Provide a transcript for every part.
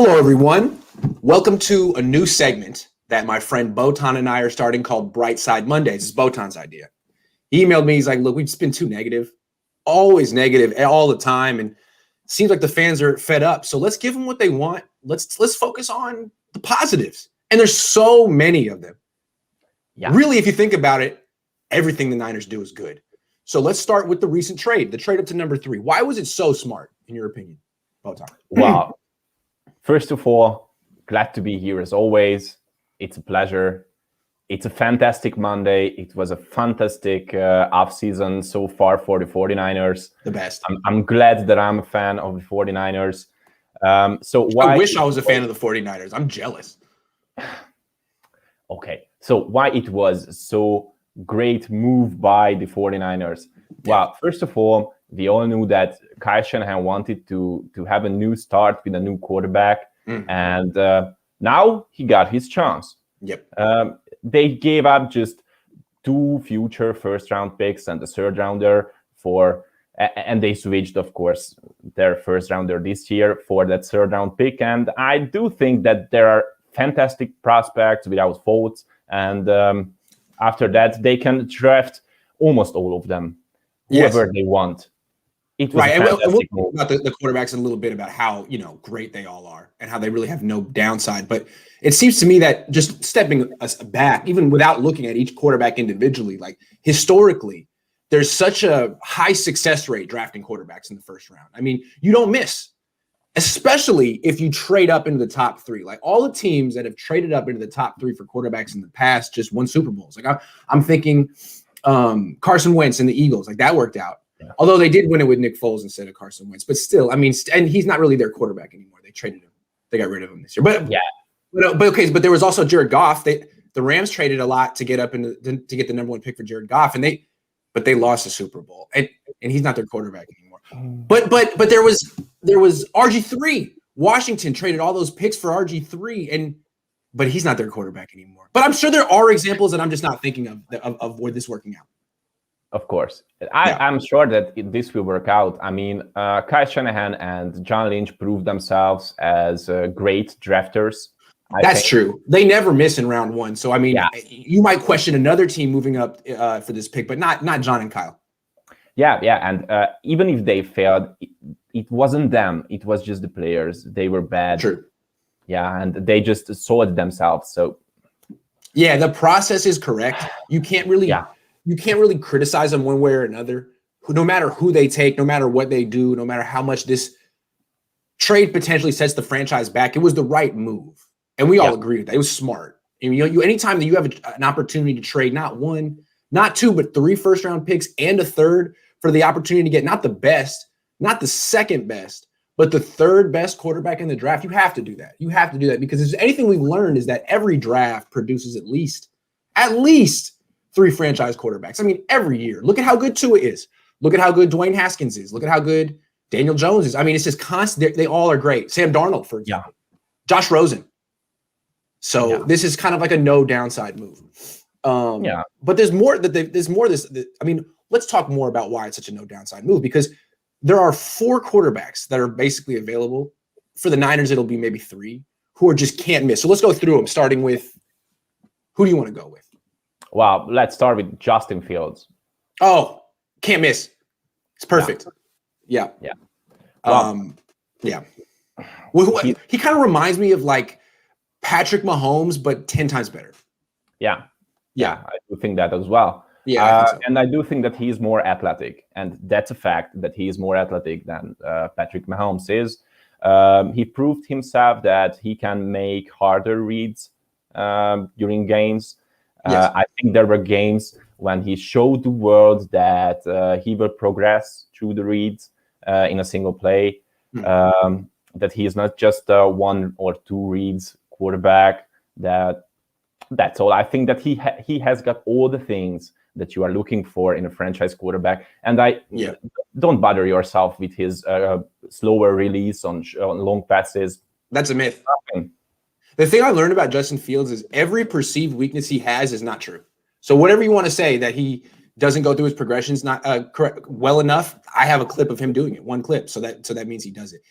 Hello, everyone. Welcome to a new segment that my friend Botond and I are starting called Bright Side Mondays. It's Botond's idea. He emailed me. He's like, look, we've just been too negative, always negative all the time. And it seems like the fans are fed up. So let's give them what they want. Let's focus on the positives. And there's so many of them. Yeah. Really, if you think about it, everything the Niners do is good. So let's start with the recent trade, the trade up to number 3. Why was it so smart, in your opinion, Botond? Wow. First of all, glad to be here as always. It's a pleasure. It's a fantastic Monday. It was a fantastic offseason so far for the 49ers. The best. I'm glad that I'm a fan of the 49ers. I wish I was a fan of the 49ers. I'm jealous. Okay. So why it was so great move by the 49ers? Well, first of all, we all knew that Kyle Shanahan wanted to have a new start with a new quarterback, and now he got his chance. Yep. They gave up just 2 future first-round picks and a third-rounder and they switched, of course, their first-rounder this year for that third-round pick. And I do think that there are fantastic prospects without faults, and after that, they can draft almost all of them, whoever they want. It was right, and we'll talk about the quarterbacks in a little bit about how great they all are and how they really have no downside. But it seems to me that just stepping us back, even without looking at each quarterback individually, like historically, there's such a high success rate drafting quarterbacks in the first round. I mean, you don't miss, especially if you trade up into the top 3. Like all the teams that have traded up into the top 3 for quarterbacks in the past just won Super Bowls. Like I'm thinking Carson Wentz and the Eagles, like that worked out. Yeah. Although they did win it with Nick Foles instead of Carson Wentz, but still, I mean, and he's not really their quarterback anymore. They traded him; they got rid of him this year. But there was also Jared Goff. The Rams traded a lot to get up to get the number 1 pick for Jared Goff, and they lost the Super Bowl, and he's not their quarterback anymore. But there was RG3. Washington traded all those picks for RG3, but he's not their quarterback anymore. But I'm sure there are examples that I'm just not thinking of where this working out. Of course. I'm sure that this will work out. I mean, Kyle Shanahan and John Lynch proved themselves as great drafters. That's true. They never miss in round 1. So, I mean, you might question another team moving up for this pick, but not John and Kyle. Yeah. And even if they failed, it wasn't them. It was just the players. They were bad. True. Yeah, and they just saw it themselves. So, yeah, the process is correct. You can't really... You can't really criticize them one way or another, no matter who they take, no matter what they do, no matter how much this trade potentially sets the franchise back. It was the right move. And we all agree with that. It was smart. And, anytime that you have an opportunity to trade not 1, not 2, but 3 first-round picks and a third for the opportunity to get not the best, not the second best, but the third best quarterback in the draft, you have to do that. You have to do that because if there's anything we've learned is that every draft produces at least 3 franchise quarterbacks. I mean, every year. Look at how good Tua is. Look at how good Dwayne Haskins is. Look at how good Daniel Jones is. I mean, it's just constant. They all are great. Sam Darnold, for example. Josh Rosen. So this is kind of like a no downside move. But there's more I mean, let's talk more about why it's such a no downside move, because there are 4 quarterbacks that are basically available. For the Niners, it'll be maybe 3 who are just can't miss. So let's go through them, starting with who do you want to go with? Well, let's start with Justin Fields. Oh, can't miss. It's perfect. Yeah. Well, he kind of reminds me of like Patrick Mahomes, but 10 times better. Yeah, I do think that as well. And I do think that he's more athletic, and that's a fact that he is more athletic than Patrick Mahomes is. He proved himself that he can make harder reads during games. I think there were games when he showed the world that he will progress through the reads in a single play, that he is not just 1 or 2 reads quarterback. That's all. I think that he has got all the things that you are looking for in a franchise quarterback. And don't bother yourself with his slower release on long passes. That's a myth. The thing I learned about Justin Fields is every perceived weakness he has is not true. So whatever you want to say that he doesn't go through his progressions not correct well enough, I have a clip of him doing it, 1 clip. So that means he does it.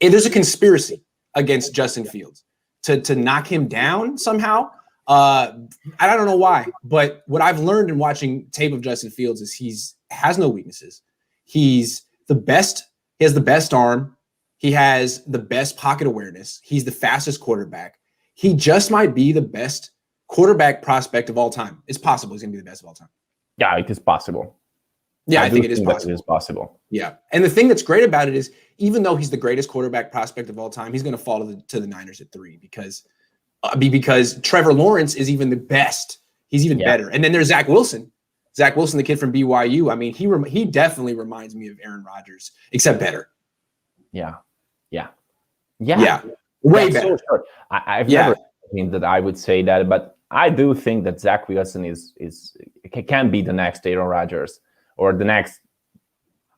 And there's a conspiracy. against Justin Fields to knock him down somehow. I don't know why, but what I've learned in watching tape of Justin Fields is has no weaknesses. He's the best. He has the best arm. He has the best pocket awareness. He's the fastest quarterback. He just might be the best quarterback prospect of all time. It's possible he's going to be the best of all time. Yeah, it is possible. Yeah, I think it is possible. It is possible. Yeah. And the thing that's great about it is, even though he's the greatest quarterback prospect of all time, he's going to fall to the Niners at 3 because Trevor Lawrence is even the best. He's even better. And then there's Zach Wilson. Zach Wilson, the kid from BYU. I mean, he definitely reminds me of Aaron Rodgers, except better. Yeah. Way better. So I've never seen that I would say that, but I do think that Zach Wilson can be the next Aaron Rodgers or the next.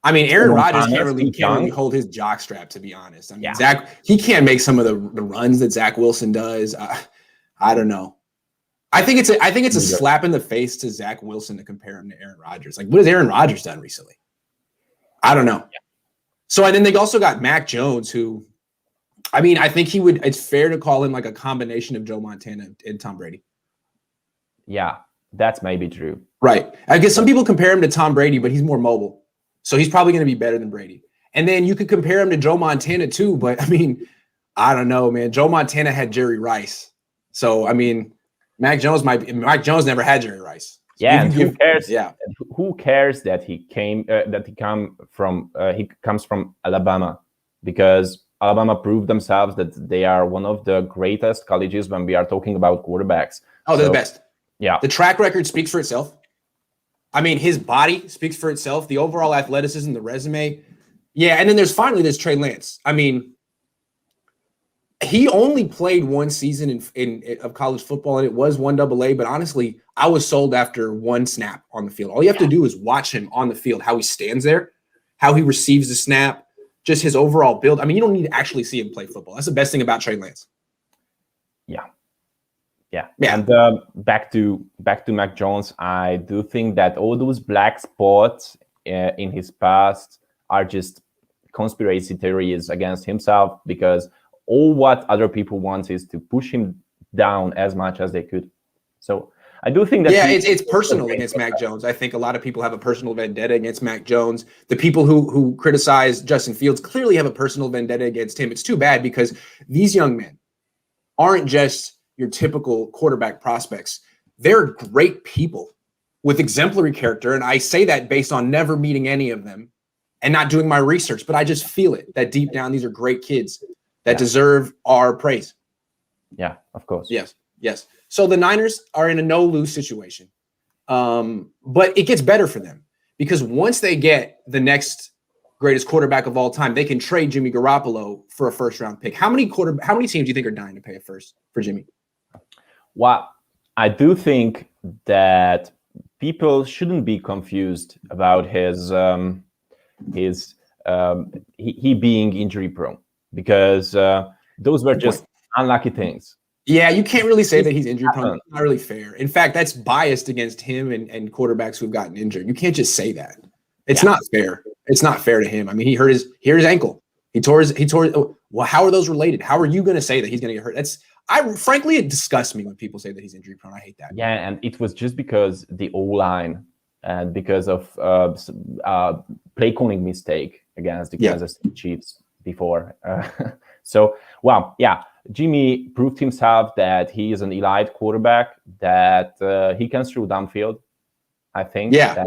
I mean, Aaron Rodgers can't really hold his jockstrap, to be honest. I mean, he can't make some of the runs that Zach Wilson does. I don't know. I think it's a slap in the face to Zach Wilson to compare him to Aaron Rodgers. Like, what has Aaron Rodgers done recently? I don't know. Yeah. So, and then they also got Mac Jones, who, I mean, I think it's fair to call him like a combination of Joe Montana and Tom Brady. Yeah, that's maybe true. Right. I guess some people compare him to Tom Brady, but he's more mobile. So he's probably going to be better than Brady. And then you could compare him to Joe Montana too, but I mean, I don't know, man. Joe Montana had Jerry Rice. So, I mean, Mac Jones never had Jerry Rice. So yeah, and who cares? Yeah. Who cares that he comes from Alabama? Because Alabama proved themselves that they are one of the greatest colleges when we are talking about quarterbacks. Oh, they're the best. Yeah. The track record speaks for itself. I mean, his body speaks for itself. The overall athleticism, the resume. Yeah, and then there's Trey Lance. I mean, he only played one season of college football, and it was 1AA. But honestly, I was sold after one snap on the field. All you have to do is watch him on the field, how he stands there, how he receives the snap, just his overall build. I mean, you don't need to actually see him play football. That's the best thing about Trey Lance. Yeah. And back to Mac Jones, I do think that all those black spots in his past are just conspiracy theories against himself, because all what other people want is to push him down as much as they could. So I do think that it's personal against Mac Jones. I think a lot of people have a personal vendetta against Mac Jones. The people who criticize Justin Fields clearly have a personal vendetta against him. It's too bad, because these young men aren't just your typical quarterback prospects. They're great people with exemplary character. And I say that based on never meeting any of them and not doing my research, but I just feel it that deep down, these are great kids that deserve our praise. Yeah, of course. Yes. So the Niners are in a no-lose situation. But it gets better for them, because once they get the next greatest quarterback of all time, they can trade Jimmy Garoppolo for a first-round pick. How many teams do you think are dying to pay a first for Jimmy? Well, I do think that people shouldn't be confused about his being injury prone, because those were just unlucky things. Yeah, you can't really say that he's injury prone. It's not really fair. In fact, that's biased against him and quarterbacks who've gotten injured. You can't just say that. It's not fair. It's not fair to him. I mean, he hurt his ankle. He tore. Well, how are those related? How are you going to say that he's going to get hurt? Frankly, it disgusts me when people say that he's injury prone. I hate that. Yeah, and it was just because the O-line and because of play calling mistake against the Kansas City Chiefs before. Jimmy proved himself that he is an elite quarterback, that he can throw downfield. I think. Yeah.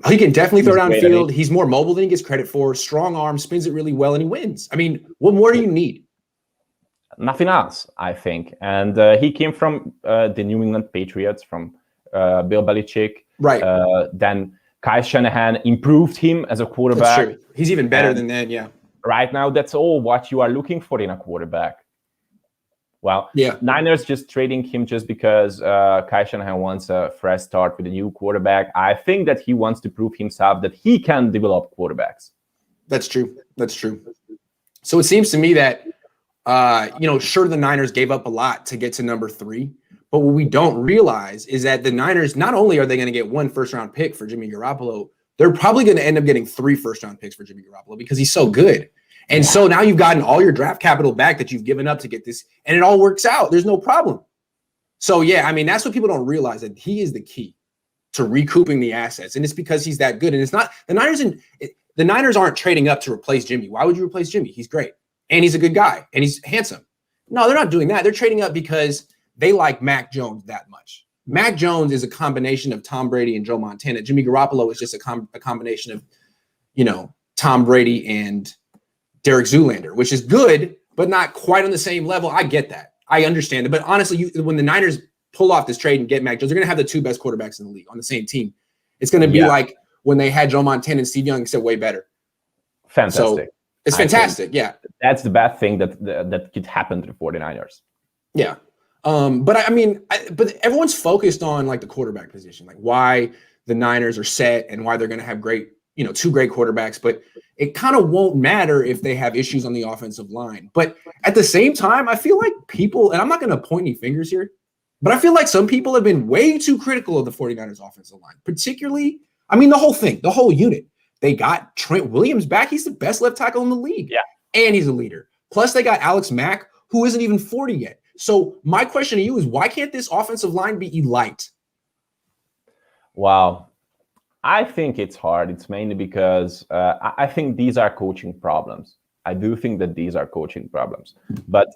He can definitely throw downfield. He's more mobile than he gets credit for. Strong arm, spins it really well, and he wins. I mean, what more do you need? Nothing else, I think. And he came from the New England Patriots, from Bill Belichick. Right. Then Kyle Shanahan improved him as a quarterback. That's true. He's even better than that, yeah. Right now, that's all what you are looking for in a quarterback. Well, Niners just trading him just because Kyle Shanahan wants a fresh start with a new quarterback. I think that he wants to prove himself that he can develop quarterbacks. That's true. So it seems to me that, sure, the Niners gave up a lot to get to number 3. But what we don't realize is that the Niners, not only are they going to get 1 first-round pick for Jimmy Garoppolo, they're probably going to end up getting 3 first-round picks for Jimmy Garoppolo, because he's so good. And so now you've gotten all your draft capital back that you've given up to get this, and it all works out. There's no problem. So, yeah, I mean, that's what people don't realize, that he is the key to recouping the assets. And it's because he's that good. And it's not the Niners aren't trading up to replace Jimmy. Why would you replace Jimmy? He's great. And he's a good guy. And he's handsome. No, they're not doing that. They're trading up because they like Mac Jones that much. Mac Jones is a combination of Tom Brady and Joe Montana. Jimmy Garoppolo is just a combination of, Tom Brady and Derek Zoolander, which is good, but not quite on the same level. I get that. I understand it. But honestly, when the Niners pull off this trade and get Mac Jones, they're going to have the two best quarterbacks in the league on the same team. It's going to be like when they had Joe Montana and Steve Young, except way better. Fantastic. So it's fantastic. Yeah. That's the bad thing that could happen to the 49ers. Yeah. But but everyone's focused on like the quarterback position, like why the Niners are set and why they're going to have great, two great quarterbacks, but it kind of won't matter if they have issues on the offensive line. But at the same time, I feel like people, and I'm not going to point any fingers here, but I feel like some people have been way too critical of the 49ers offensive line, particularly, the whole thing, the whole unit. They got Trent Williams back. He's the best left tackle in the league. Yeah. And he's a leader. Plus they got Alex Mack, who isn't even 40 yet. So my question to you is, why can't this offensive line be elite? Wow. I think it's hard. It's mainly because I think these are coaching problems. I do think that these are coaching problems. But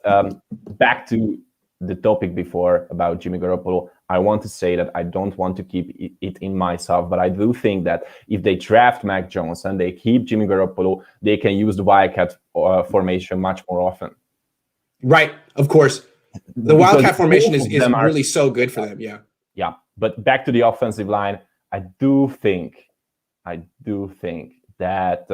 back to the topic before about Jimmy Garoppolo, I want to say that I don't want to keep it in myself, but I do think that if they draft Mac Jones and they keep Jimmy Garoppolo, they can use the Wildcat formation much more often. Right, of course. The Wildcat formation is really so good for them, yeah. Yeah, but back to the offensive line, I do think that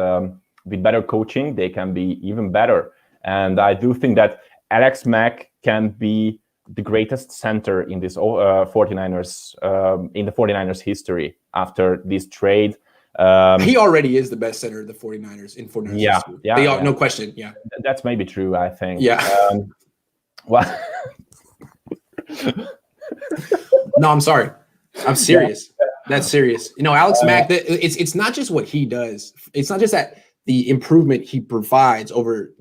with better coaching, they can be even better. And I do think that Alex Mack can be the greatest center in this 49ers in the 49ers history after this trade. He already is the best center of the 49ers in 49ers history. Yeah. No question. Yeah. That's maybe true, I think. Yeah. Well, no, I'm sorry. I'm serious. That's serious. Alex Mack, it's not just what he does. It's not just that the improvement he provides over,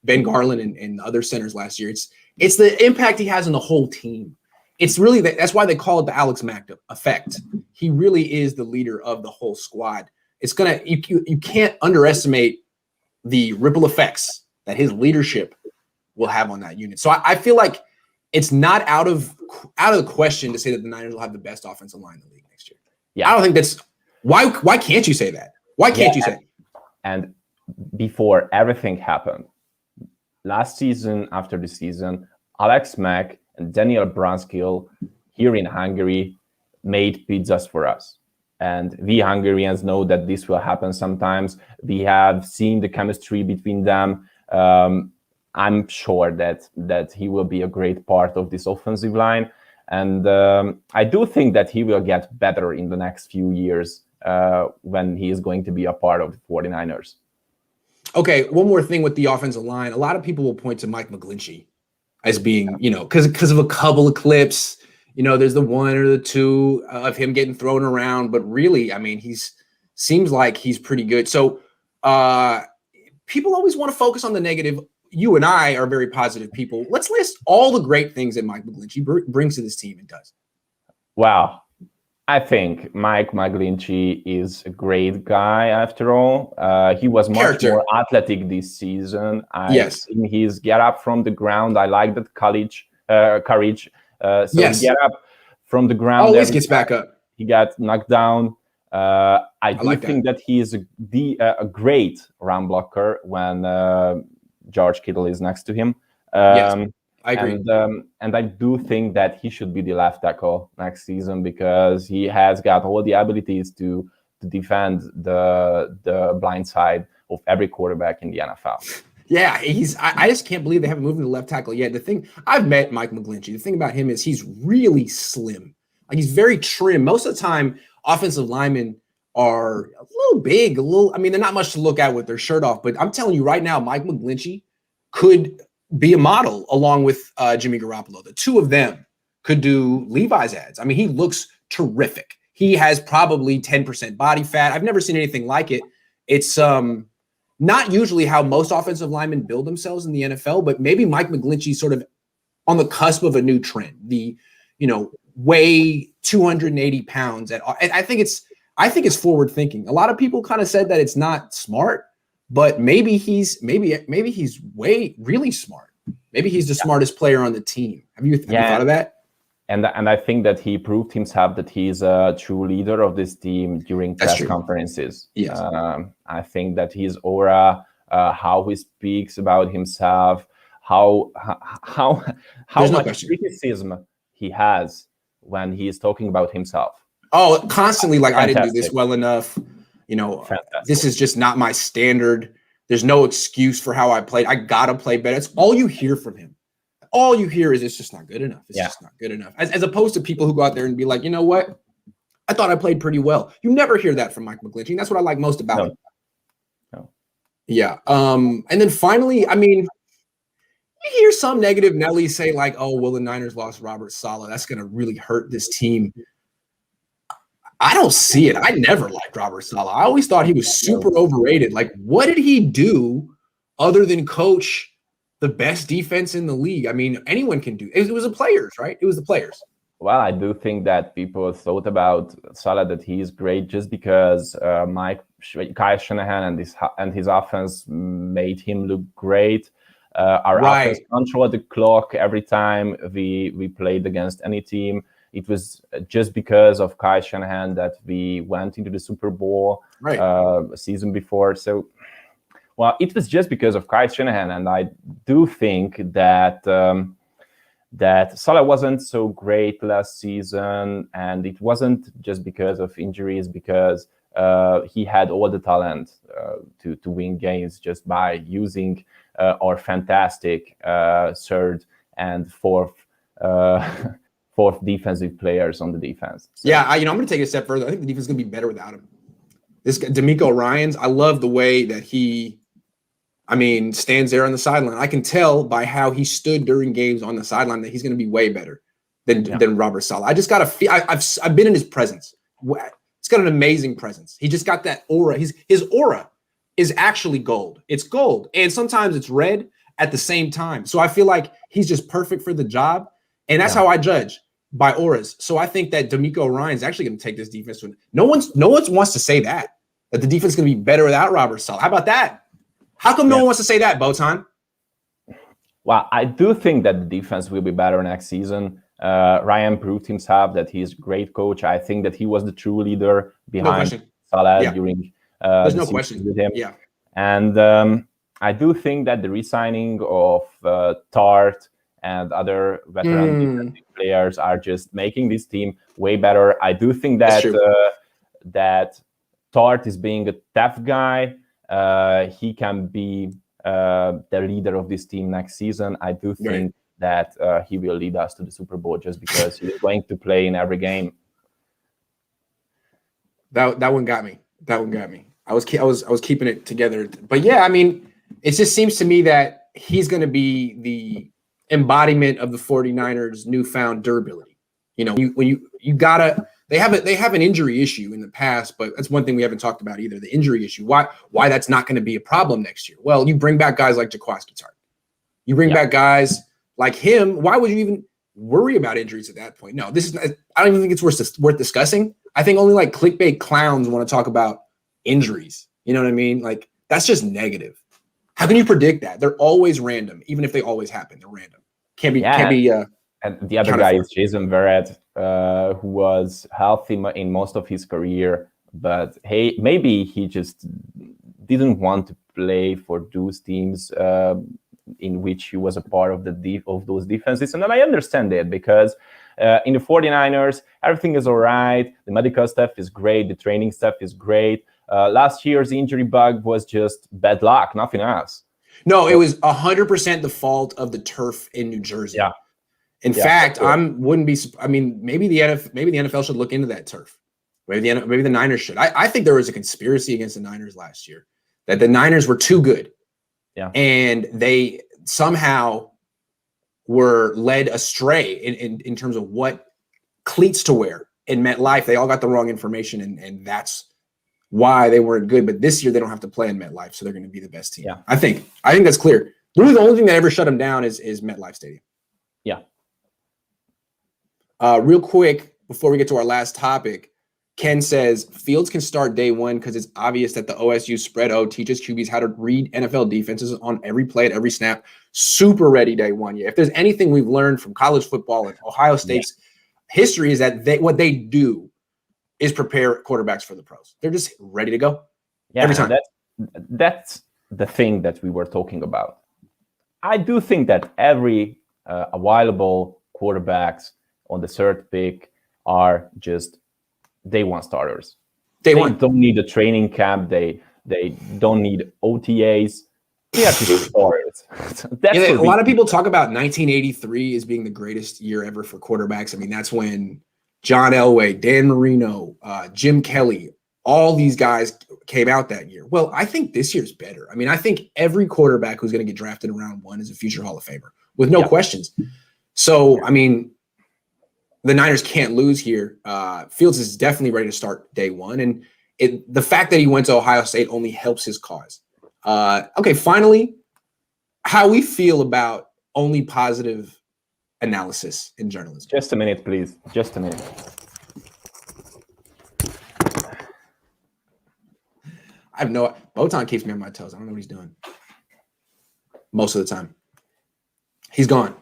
Ben Garland and other centers last year. It's the impact he has on the whole team. It's really that's why they call it the Alex Mack effect. He really is the leader of the whole squad. It's you can't underestimate the ripple effects that his leadership will have on that unit. So I feel like it's not out of the question to say that the Niners will have the best offensive line in the league next year. Yeah, I don't think that's why can't you say that? Why can't you say that? And before everything happened, last season, after the season, Alex Mack and Daniel Brunskill here in Hungary made pizzas for us. And we Hungarians know that this will happen sometimes. We have seen the chemistry between them. I'm sure that he will be a great part of this offensive line. And I do think that he will get better in the next few years when he is going to be a part of the 49ers. Okay, one more thing with the offensive line. A lot of people will point to Mike Mcglinchey as being, because of a couple of clips, there's the one or the two of him getting thrown around. But really, seems like he's pretty good. So people always want to focus on the negative. You and I are very positive people. Let's list all the great things that Mike Mcglinchey brings to this team and does. Wow. I think Mike Mcglinchey is a great guy after all. He was much more athletic this season. I've seen his get up from the ground. I like that courage. Get up from the ground. Always gets back up. He got knocked down. I think that he is a great run blocker when George Kittle is next to him. I agree. And I do think that he should be the left tackle next season because he has got all the abilities to defend the blind side of every quarterback in the NFL. Yeah, I just can't believe they haven't moved him to left tackle yet. I've met Mike Mcglinchey. The thing about him is he's really slim. Like he's very trim. Most of the time, offensive linemen are a little big, they're not much to look at with their shirt off. But I'm telling you right now, Mike Mcglinchey could be a model along with Jimmy Garoppolo. The two of them could do Levi's ads. He looks terrific. He has probably 10% body fat. I've never seen anything like it. It's not usually how most offensive linemen build themselves in the NFL, but maybe Mike Mcglinchey sort of on the cusp of a new trend. The, weigh 280 pounds. I think it's forward thinking. A lot of people kind of said that it's not smart, but maybe he's really smart. Maybe he's the smartest player on the team. Have you thought of that? And I think that he proved himself that he's a true leader of this team during press conferences. Yes. I think that his aura, how he speaks about himself, how much criticism he has when he is talking about himself. Oh, constantly like, fantastic. I didn't do this well enough. This is just not my standard. There's no excuse for how I played. I gotta play better. It's all you hear from him. All you hear is it's just not good enough. It's just not good enough. As opposed to people who go out there and be like, you know what? I thought I played pretty well. You never hear that from Mike Mcglinchey. That's what I like most about him. No. Yeah. And then finally, I mean, you hear some negative Nelly say like, oh, well, the Niners lost Robert Saleh. That's going to really hurt this team. I don't see it. I never liked Robert Saleh. I always thought he was super overrated. Like, what did he do other than coach the best defense in the league? I mean, anyone can do it. It was the players, right? It was the players. Well, I do think that people thought about Saleh that he's great just because Kyle Shanahan and his offense made him look great. Our offense controlled the clock every time we played against any team. It was just because of Kyle Shanahan that we went into the Super Bowl a season before. So, well, it was just because of Kyle Shanahan, and I do think that that Saleh wasn't so great last season, and it wasn't just because of injuries, because he had all the talent to win games just by using our fantastic third and fourth defensive players on the defense. So. Yeah, I'm going to take it a step further. I think the defense is going to be better without him. This guy, D'Amico Ryans, I love the way that he stands there on the sideline. I can tell by how he stood during games on the sideline that he's going to be way better than Robert Saleh. I just got to feel. I've been in his presence. It's got an amazing presence. He just got that aura. His aura is actually gold. It's gold, and sometimes it's red at the same time. So I feel like he's just perfect for the job, and that's how I judge by auras. So I think that D'Amico Ryans is actually going to take this defense. No one wants to say that the defense is going to be better without Robert Saleh. How about that? How come no one wants to say that, Botond? Well, I do think that the defense will be better next season. Ryan proved himself that he's a great coach. I think that he was the true leader behind Saleh during there's no question with him. Yeah. And I do think that the re-signing of Tart and other veteran defensive players are just making this team way better. I do think that that Tart is being a tough guy. He can be the leader of this team next season. I do think that he will lead us to the Super Bowl just because he's going to play in every game. That one got me. I was keeping it together. But yeah, I mean, it just seems to me that he's going to be the embodiment of the 49ers' newfound durability. You gotta. They have an injury issue in the past, but that's one thing we haven't talked about either, the injury issue. Why that's not going to be a problem next year? Well, you bring back guys like Jaquiski Tartt. You bring back guys like him. Why would you even worry about injuries at that point? No, I don't even think it's worth discussing. I think only like clickbait clowns want to talk about injuries. You know what I mean? Like, that's just negative. How can you predict that? They're always random, even if they always happen. They're random. Can't be. And the other guy is Jason Verrett, who was healthy in most of his career, but hey, maybe he just didn't want to play for those teams in which he was a part of of those defenses. And then I understand it because in the 49ers, everything is all right. The medical stuff is great. The training stuff is great. Last year's injury bug was just bad luck, nothing else. No, it was 100% the fault of the turf in New Jersey. Yeah. In fact, wouldn't be. I mean, maybe the NFL should look into that turf. Maybe the Niners should. I think there was a conspiracy against the Niners last year that the Niners were too good, and they somehow were led astray in terms of what cleats to wear in MetLife. They all got the wrong information, and that's why they weren't good. But this year they don't have to play in MetLife, so they're going to be the best team. Yeah. I think that's clear. Really, the only thing that ever shut them down is MetLife Stadium. Yeah. Real quick, before we get to our last topic, Ken says Fields can start day one because it's obvious that the OSU spread O teaches QBs how to read NFL defenses on every play at every snap. Super ready day one. Yeah. If there's anything we've learned from college football and Ohio State's history is that what they do is prepare quarterbacks for the pros. They're just ready to go every time. That's the thing that we were talking about. I do think that every available quarterbacks on the third pick are just day one starters. They don't need a training camp. They don't need OTAs. They have to start. A lot of people talk about 1983 as being the greatest year ever for quarterbacks. I mean, that's when John Elway, Dan Marino, Jim Kelly, all these guys came out that year. Well, I think this year's better. I mean, I think every quarterback who's going to get drafted in round one is a future Hall of Famer with no questions. So, I mean, the Niners can't lose here. Fields is definitely ready to start day one. And the fact that he went to Ohio State only helps his cause. Okay, finally, how we feel about only positive analysis in journalism. Just a minute, please. Just a minute. Botond keeps me on my toes. I don't know what he's doing. Most of the time. He's gone.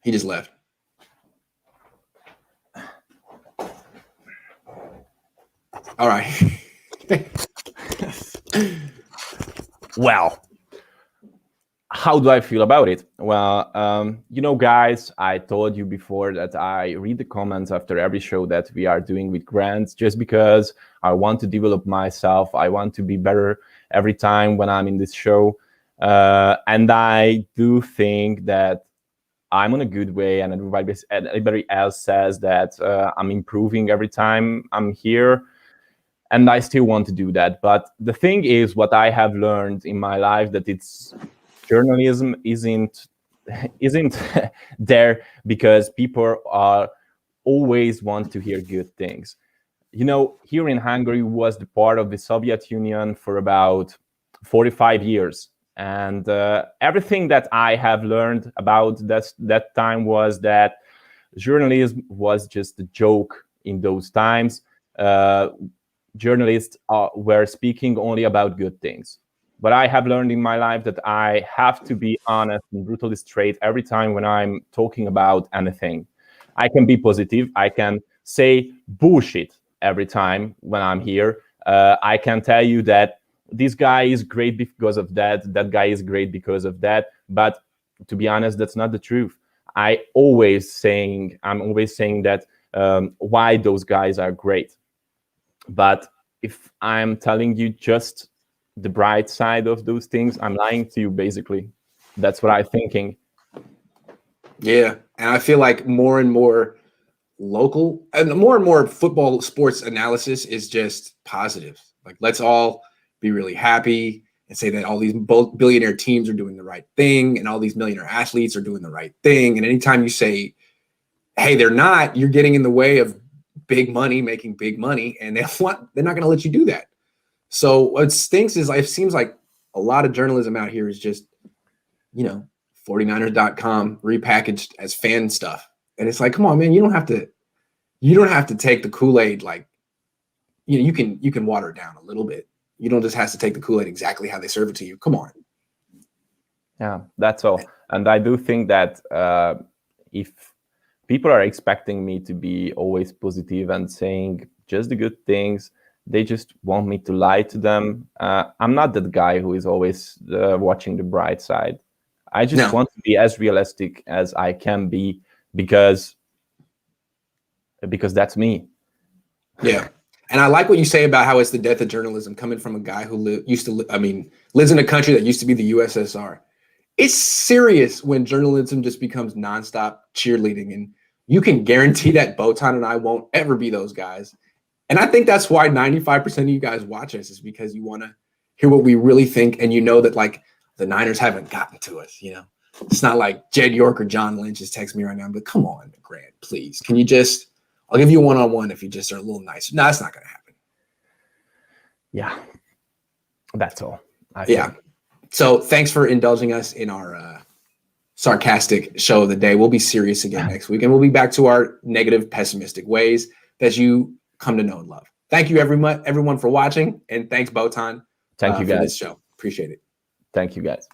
He just left. All right. Well, how do I feel about it? Well, guys, I told you before that I read the comments after every show that we are doing with Grant, just because I want to develop myself. I want to be better every time when I'm in this show. And I do think that I'm on a good way, and everybody else says that I'm improving every time I'm here. And I still want to do that. But the thing is, what I have learned in my life, that journalism isn't there because people are always want to hear good things. Here in Hungary was the part of the Soviet Union for about 45 years. And everything that I have learned about that time was that journalism was just a joke in those times. Journalists were speaking only about good things. But I have learned in my life that I have to be honest and brutally straight every time when I'm talking about anything. I can be positive. I can say bullshit every time when I'm here. I can tell you that this guy is great because of that. That guy is great because of that. But to be honest, that's not the truth. I'm always saying that why those guys are great. But if I'm telling you just the bright side of those things, I'm lying to you, basically. That's what I'm thinking. Yeah. And I feel like more and more local and more football sports analysis is just positive. Like, let's all be really happy and say that all these billionaire teams are doing the right thing and all these millionaire athletes are doing the right thing. And anytime you say, hey, they're not, you're getting in the way of big money, making big money, and they're not going to let you do that. So what stinks is it seems like a lot of journalism out here is just, 49ers.com repackaged as fan stuff. And it's like, come on, man, you don't have to take the Kool-Aid. Like, you can water it down a little bit. You don't just have to take the Kool-Aid exactly how they serve it to you. Come on. Yeah, that's all. And I do think that if people are expecting me to be always positive and saying just the good things, they just want me to lie to them. I'm not that guy who is always watching the bright side. I just want to be as realistic as I can be because that's me. Yeah. And I like what you say about how it's the death of journalism coming from a guy who lives in a country that used to be the USSR. It's serious when journalism just becomes nonstop cheerleading, and you can guarantee that Botond and I won't ever be those guys. And I think that's why 95% of you guys watch us, is because you want to hear what we really think. And that like the Niners haven't gotten to us, it's not like Jed York or John Lynch is texting me right now. But come on, Grant, please. Can you I'll give you a one-on-one if you just are a little nicer. No, that's not going to happen. Yeah, that's all. Yeah. So thanks for indulging us in our sarcastic show of the day. We'll be serious again next week, and we'll be back to our negative, pessimistic ways that you come to know and love. Thank you, everyone for watching, and thanks, Botond, Thank you, guys, for this show. Appreciate it. Thank you, guys.